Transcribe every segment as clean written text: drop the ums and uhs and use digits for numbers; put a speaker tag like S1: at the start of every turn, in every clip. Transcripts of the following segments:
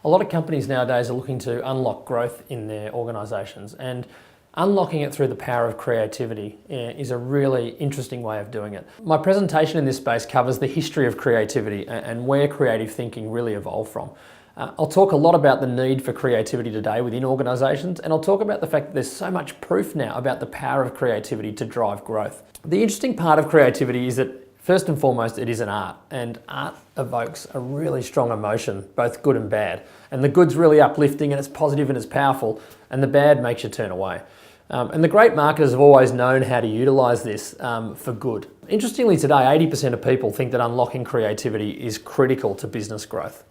S1: A lot of companies nowadays are looking to unlock growth in their organisations, and unlocking it through the power of creativity is a really interesting way of doing it. My presentation in this space covers the history of creativity and where creative thinking really evolved from. I'll talk a lot about the need for creativity today within organisations, and I'll talk about the fact that there's so much proof now about the power of creativity to drive growth. The interesting part of creativity is that first and foremost, it is an art, and art evokes a really strong emotion, both good and bad. And the good's really uplifting and it's positive and it's powerful, and the bad makes you turn away. And the great marketers have always known how to utilise this for good. Interestingly today, 80% of people think that unlocking creativity is critical to business growth.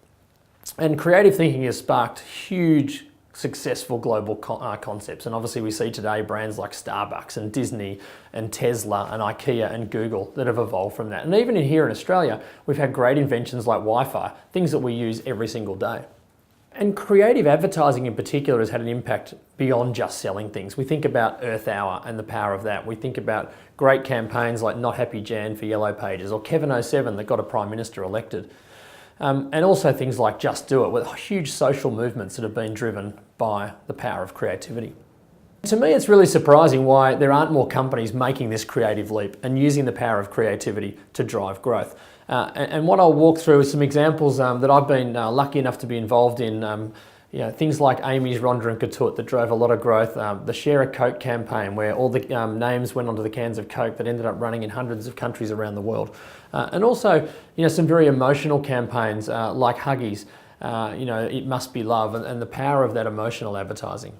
S1: And creative thinking has sparked huge successful global concepts, and obviously we see today brands like Starbucks and Disney and Tesla and IKEA and Google that have evolved from that. And even here in Australia, we've had great inventions like Wi-Fi, things that we use every single day. And creative advertising in particular has had an impact beyond just selling things. We think about Earth Hour and the power of that. We think about great campaigns like Not Happy Jan for Yellow Pages, or Kevin 07 that got a Prime Minister elected. And also things like Just Do It, with huge social movements that have been driven by the power of creativity. To me, it's really surprising why there aren't more companies making this creative leap and using the power of creativity to drive growth. And what I'll walk through is some examples that I've been lucky enough to be involved in. Things like AAMI's Rhonda and Ketut that drove a lot of growth, the Share a Coke campaign where all the names went onto the cans of Coke that ended up running in hundreds of countries around the world. And also, some very emotional campaigns like Huggies, It Must Be Love, and the power of that emotional advertising.